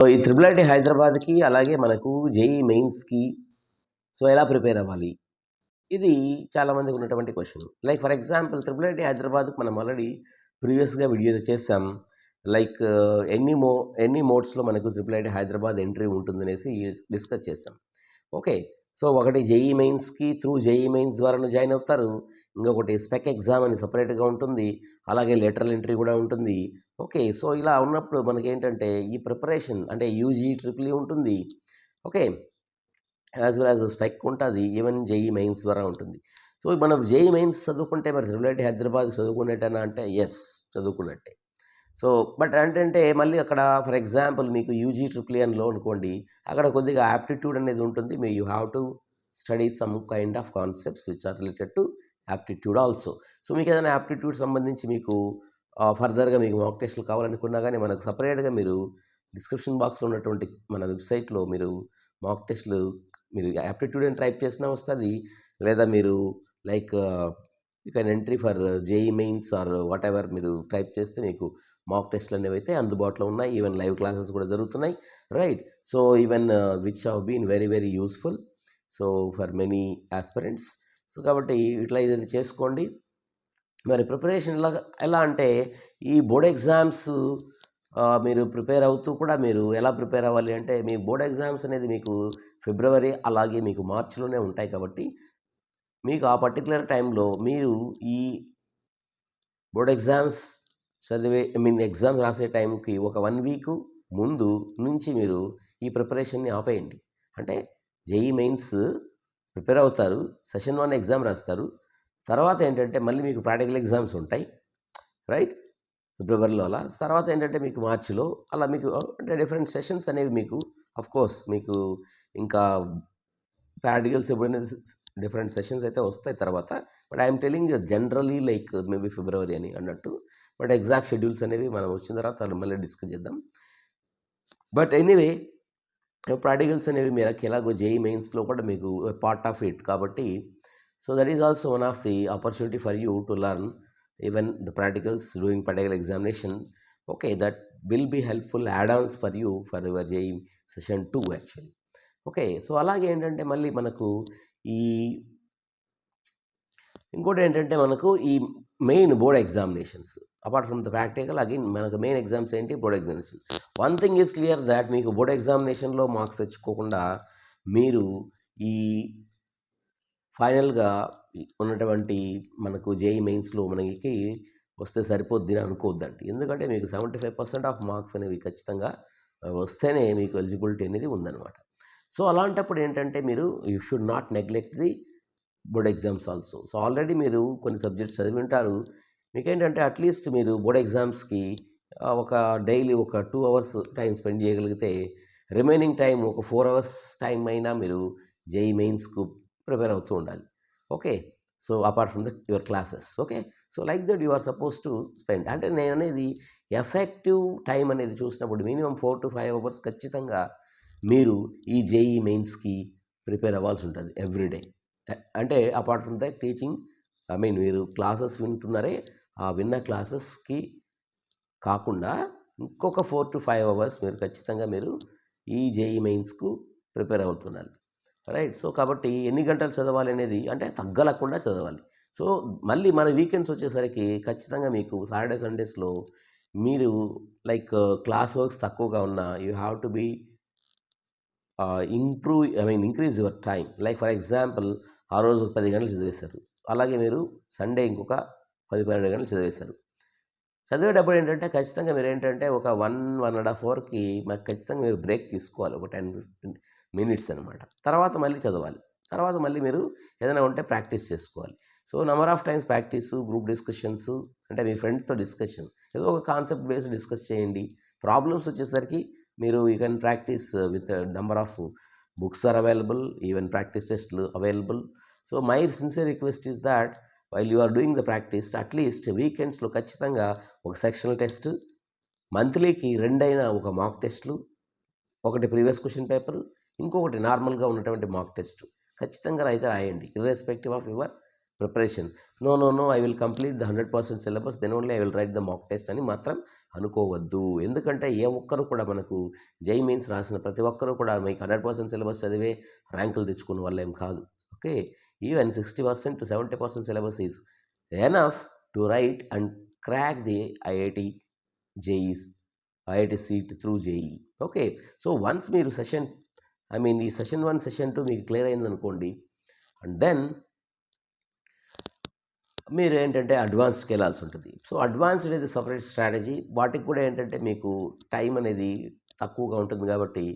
So ఈ triple IT హైదరాబాద్కి అలాగే మనకు జేఈ మెయిన్స్కి సో ఎలా ప్రిపేర్ అవ్వాలి, ఇది చాలామందికి ఉన్నటువంటి question. Like for example triple IT హైదరాబాద్కి మనం ఆల్రెడీ ప్రీవియస్గా వీడియో చేసాం. లైక్ ఎన్ని మోడ్స్లో మనకు త్రిబుల్ ఐటీ హైదరాబాద్ ఎంట్రీ ఉంటుందనేసి డిస్కస్ చేసాం. ఓకే, సో ఒకటి జేఈ మెయిన్స్కి త్రూ జేఈ మెయిన్స్ ద్వారా జాయిన్ అవుతారు. ఇంకొకటి స్పెక్ ఎగ్జామ్ అని సపరేట్గా ఉంటుంది, అలాగే లెటరల్ ఎంట్రీ కూడా ఉంటుంది. ఓకే, సో ఇలా ఉన్నప్పుడు మనకి ఏంటంటే ఈ ప్రిపరేషన్ అంటే యూజీ ట్రిపుల్ ఉంటుంది. Okay, as well as spec ఉంటుంది, ఈవెన్ జేఈ మెయిన్స్ ద్వారా ఉంటుంది. సో మనం జేఈ మెయిన్స్ చదువుకుంటే మరి త్రిబుల్ ఐటీ హైదరాబాద్ చదువుకున్నట్టేనా అంటే ఎస్, చదువుకున్నట్టే. సో బట్ ఏంటంటే మళ్ళీ అక్కడ ఫర్ ఎగ్జాంపుల్ మీకు యూజీ ట్రిపుల్ ఎన్లో అనుకోండి, అక్కడ కొద్దిగా యాప్టిట్యూడ్ అనేది ఉంటుంది. మీ you have to study some kind of concepts which are related to aptitude also. So మీకు ఏదైనా యాప్టిట్యూడ్ సంబంధించి మీకు ఫర్దర్గా మీకు మాక్ టెస్ట్లు కావాలనుకున్నా కానీ మనకు సపరేట్గా మీరు డిస్క్రిప్షన్ బాక్స్లో ఉన్నటువంటి మన వెబ్సైట్లో మీరు మాక్ టెస్ట్లు మీరు యాప్టిట్యూడ్ అని టైప్ చేసినా వస్తుంది, లేదా మీరు like you can entry for JEE mains or whatever మీరు టైప్ చేస్తే మీకు మాక్ టెస్ట్లు అనేవి అయితే అందుబాటులో ఉన్నాయి. ఈవెన్ లైవ్ క్లాసెస్ కూడా జరుగుతున్నాయి, right? So even which have been very very useful so for many aspirants. So కాబట్టి ఇట్లా ఇది చేసుకోండి. మరి ప్రిపరేషన్ ఎలా అంటే ఈ బోర్డ్ ఎగ్జామ్స్ మీరు ప్రిపేర్ అవుతూ కూడా మీరు ఎలా ప్రిపేర్ అవ్వాలి అంటే మీ బోర్డ్ ఎగ్జామ్స్ అనేది మీకు ఫిబ్రవరి అలాగే మీకు మార్చిలోనే ఉంటాయి. కాబట్టి మీకు ఆ పర్టికులర్ టైంలో మీరు ఈ బోర్డ్ ఎగ్జామ్స్ ఎగ్జామ్స్ రాసే టైంకి ఒక 1 వీక్ ముందు నుంచి మీరు ఈ ప్రిపరేషన్ని ఆపేయండి. అంటే జేఈ మెయిన్స్ ప్రిపేర్ అవుతారు, సెషన్ 1 ఎగ్జామ్ రాస్తారు, తర్వాత ఏంటంటే మళ్ళీ మీకు ప్రాక్టికల్ ఎగ్జామ్స్ ఉంటాయి, రైట్? ఫిబ్రవరిలో అలా. తర్వాత ఏంటంటే మీకు మార్చిలో అలా మీకు అంటే డిఫరెంట్ సెషన్స్ అనేవి మీకు కోర్స్ మీకు ఇంకా ప్రాక్టికల్స్ ఎప్పుడైనా డిఫరెంట్ సెషన్స్ అయితే వస్తాయి తర్వాత. But I'm telling generally like maybe February అని అన్నట్టు. బట్ ఎగ్జాక్ట్ షెడ్యూల్స్ అనేవి మనం వచ్చిన తర్వాత మళ్ళీ డిస్కస్ చేద్దాం. బట్ ఎనీవే ప్రాక్టికల్స్ అనేవి మీరు ఎలాగో జేఈ మెయిన్స్లో కూడా మీకు పార్ట్ ఆఫ్ ఇట్ కాబట్టి so that is also one of the opportunity for you to learn even the practicals doing practical examination. Okay, that will be helpful add-ons for you for your JEE session 2 actually. Okay, so అలాగే ఏంటంటే మళ్ళీ మనకు ఈ ఇంకోటి ఏంటంటే మనకు ఈ main board examinations apart from the practical again మనకు మెయిన్ ఎగ్జామ్స్ ఏంటి? Board examination. One thing is clear that మీకు బోర్డ్ ఎగ్జామినేషన్లో మార్క్స్ తెచ్చుకోకుండా మీరు ఈ ఫైనల్గా ఉన్నటువంటి మనకు జేఈ మెయిన్స్లో మనకి వస్తే సరిపోద్ది అని అనుకోవద్దండి. ఎందుకంటే మీకు 75% ఆఫ్ మార్క్స్ అనేవి ఖచ్చితంగా వస్తేనే మీకు ఎలిజిబిలిటీ అనేది ఉందన్నమాట. సో అలాంటప్పుడు ఏంటంటే మీరు you should not neglect the board exams also. So already మీరు కొన్ని సబ్జెక్ట్స్ చదివి ఉంటారు, మీకేంటంటే అట్లీస్ట్ మీరు బోర్డ్ ఎగ్జామ్స్కి ఒక డైలీ ఒక 2 అవర్స్ టైం స్పెండ్ చేయగలిగితే రిమైనింగ్ టైం ఒక 4 అవర్స్ టైం అయినా మీరు జేఈ మెయిన్స్కు ప్రిపేర్ అవుతూ ఉండాలి. Okay, so apart from your classes. Okay, so like that you are suppose to spend. అంటే నేను అనేది ఎఫెక్టివ్ టైం అనేది చూసినప్పుడు మినిమం 4 to 5 అవర్స్ ఖచ్చితంగా మీరు ఈ జేఈ మెయిన్స్కి ప్రిపేర్ అవ్వాల్సి ఉంటుంది ఎవ్రీడే. అంటే అపార్ట్ ఫ్రమ్ ద టీచింగ్ మీరు క్లాసెస్ వింటున్నారే, ఆ విన్న క్లాసెస్కి కాకుండా ఇంకొక 4 to 5 అవర్స్ మీరు ఖచ్చితంగా మీరు ఈ జేఈ మెయిన్స్కు ప్రిపేర్ అవుతున్నారు, రైట్? సో కాబట్టి ఎన్ని గంటలు చదవాలి అనేది అంటే తగ్గలకుండా చదవాలి. సో మళ్ళీ మన వీకెండ్స్ వచ్చేసరికి ఖచ్చితంగా మీకు సాటర్డే సండేస్లో మీరు లైక్ క్లాస్ వర్క్స్ తక్కువగా ఉన్నా you have to be increase your time. Like for example ఆ రోజు 10 గంటలు చదివేశారు, అలాగే మీరు సండే ఇంకొక 10-12 గంటలు చదివేశారు. చదివేటప్పుడు ఏంటంటే ఖచ్చితంగా మీరు ఏంటంటే ఒక 1-1.5 అవర్కి మాకు ఖచ్చితంగా మీరు బ్రేక్ తీసుకోవాలి, ఒక 10-15 మినిట్స్ అనమాట. తర్వాత మళ్ళీ చదవాలి, తర్వాత మళ్ళీ మీరు ఏదైనా ఉంటే ప్రాక్టీస్ చేసుకోవాలి. So number of times practice, group discussions, అంటే మీ ఫ్రెండ్స్తో డిస్కషన్, ఏదో ఒక కాన్సెప్ట్ బేస్డ్ డిస్కస్ చేయండి. ప్రాబ్లమ్స్ వచ్చేసరికి మీరు you can practice with number of books are available, even practice టెస్ట్లు available. So my sincere request is that while you are doing the practice at least వీకెండ్స్లో ఖచ్చితంగా ఒక సెక్షనల్ టెస్ట్, మంత్లీకి 2 అయినా ఒక మాక్ టెస్ట్లు, ఒకటి ప్రీవియస్ క్వశ్చన్ పేపర్, ఇంకొకటి నార్మల్గా ఉన్నటువంటి మాక్ టెస్ట్ ఖచ్చితంగా అయితే రాయండి, irrespective of your preparation. No, I will complete the 100% syllabus, then only I will write the mock test అని మాత్రం అనుకోవద్దు. ఎందుకంటే ఏ ఒక్కరు కూడా మనకు జేఈఈ మెయిన్స్ రాసిన ప్రతి ఒక్కరు కూడా మీకు 100% సిలబస్ చదివే ర్యాంకులు తెచ్చుకున్న వాళ్ళేం కాదు. Okay, even 60% to 70% syllabus is enough to right and crack the IIT జేఈస్, IIT seat through JEE. Okay, so once మీరు ఈ సెషన్ 1 సెషన్ 2 మీకు క్లియర్ అయిందనుకోండి, అండ్ దెన్ మీరు ఏంటంటే అడ్వాన్స్డ్కి వెళ్ళాల్సి ఉంటుంది. సో అడ్వాన్స్డ్ అనేది సపరేట్ స్ట్రాటజీ. వాటికి కూడా ఏంటంటే మీకు టైం అనేది తక్కువగా ఉంటుంది కాబట్టి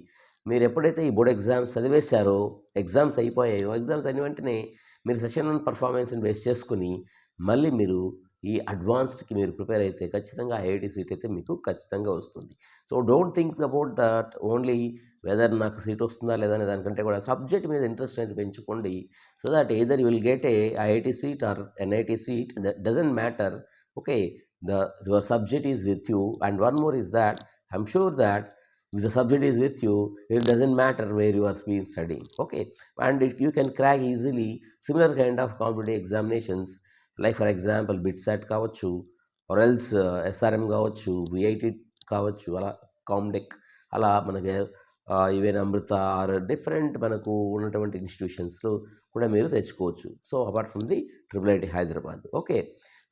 మీరు ఎప్పుడైతే ఈ బోర్డ్ ఎగ్జామ్స్ చదివేశారో, ఎగ్జామ్స్ అయిపోయాయో, ఎగ్జామ్స్ అయిన వెంటనే మీరు సెషన్ 1 పర్ఫార్మెన్స్ని బేస్ చేసుకుని మళ్ళీ మీరు ఈ అడ్వాన్స్డ్కి మీరు ప్రిపేర్ అయితే ఖచ్చితంగా ఐఐటి సీట్ అయితే మీకు ఖచ్చితంగా వస్తుంది. So don't think about that only whether నాకు సీట్ వస్తుందా లేదా అనే దానికంటే కూడా సబ్జెక్ట్ మీద ఇంట్రెస్ట్ అనేది పెంచుకోండి. So that either you will get a IIT seat or NIT seat, that doesn't matter. Okay, your subject is with you. And one more is that I'm sure that if the subject is with you, it doesn't matter where you are being studying. Okay, and you can crack easily similar kind of competitive examinations, like for example BITSAT కావచ్చు, or else SRM కావచ్చు, VIT కావచ్చు, అలా COMEDK, అలా మనకి even Amrutha are different మనకు ఉన్నటువంటి ఇన్స్టిట్యూషన్స్లో కూడా మీరు తెచ్చుకోవచ్చు. So apart from the triple Hyderabad. Okay,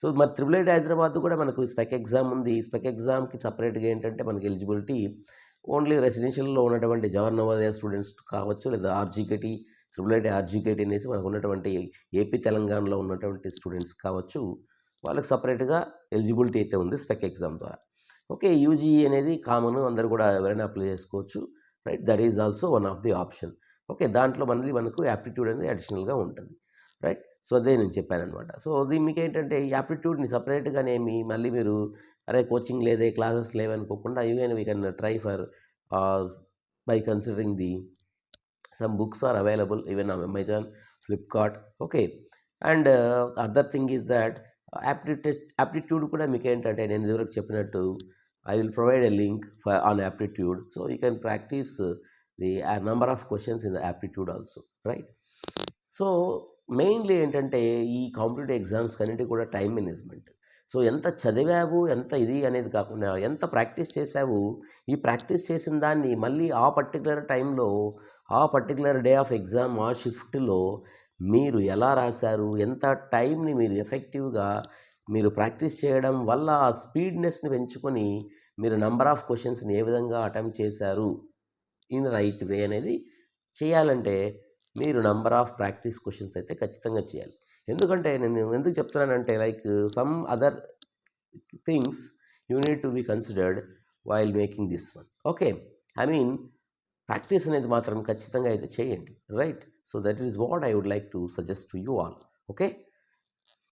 so మరి ట్రిపుల్ హైదరాబాద్ కూడా మనకు స్పెక్ ఎగ్జామ్ ఉంది. ఈ స్పెక్ ఎగ్జామ్కి సపరేట్గా ఏంటంటే మనకి ఎలిజిబిలిటీ ఓన్లీ రెసిడెన్షియల్లో ఉన్నటువంటి జవహర్ నవోదయ స్టూడెంట్స్ కావచ్చు, లేదా ఆర్జీకేటీ, ట్రిపుల్ ఆర్జీకేటీ అనేసి మనకు ఉన్నటువంటి ఏపీ తెలంగాణలో ఉన్నటువంటి స్టూడెంట్స్ కావచ్చు, వాళ్ళకి సపరేట్గా ఎలిజిబిలిటీ అయితే ఉంది స్పెక్ ఎగ్జామ్ ద్వారా. ఓకే, యూజీఈ అనేది కామన్, అందరూ కూడా ఎవరైనా అప్లై చేసుకోవచ్చు, right. That is also one of the option. Okay, దాంట్లో మళ్ళీ మనకు యాప్టిట్యూడ్ అనేది అడిషనల్గా ఉంటుంది, రైట్. సో అదే నేను చెప్పాను అనమాట. సో దీనికి మీకు ఏంటంటే ఈ యాప్టిట్యూడ్ని సపరేట్గానేమి మళ్ళీ మీరు అరే కోచింగ్ లేదే, క్లాసెస్ లేవనుకోకుండా even we can try for by considering the some books are available even on Amazon, Flipkart. Okay, and other thing is that aptitude కూడా మీకు ఏంటంటే నేను ఇదివరకు చెప్పినట్టు I will provide a link for on aptitude, so you can practice the number of questions in the aptitude also, right. So mainly ఏంటంటే ఈ competitive exams కన్నిటి కూడా time management. So ఎంత చదివావు, ఎంత ఇది అనేది కాకుండా ఎంత ప్రాక్టీస్ చేసావు, ఈ ప్రాక్టీస్ చేసిన దాన్ని మళ్ళీ ఆ పర్టికులర్ టైంలో, ఆ పర్టికులర్ డే ఆఫ్ ఎగ్జామ్, ఆ షిఫ్ట్లో మీరు ఎలా రాశారు, ఎంత టైంని మీరు ఎఫెక్టివ్గా మీరు ప్రాక్టీస్ చేయడం వల్ల ఆ స్పీడ్నెస్ని పెంచుకొని మీరు నంబర్ ఆఫ్ క్వశ్చన్స్ని ఏ విధంగా అటెంప్ట్ చేశారు ఇన్ రైట్ వే అనేది చేయాలంటే మీరు నంబర్ ఆఫ్ ప్రాక్టీస్ క్వశ్చన్స్ అయితే ఖచ్చితంగా చేయాలి. ఎందుకంటే నేను ఎందుకు చెప్తున్నానంటే like some other things you need to be considered while making this one. Okay, practice అనేది మాత్రం ఖచ్చితంగా అయితే చేయండి, right. So that is what I would like to suggest to you all. Okay.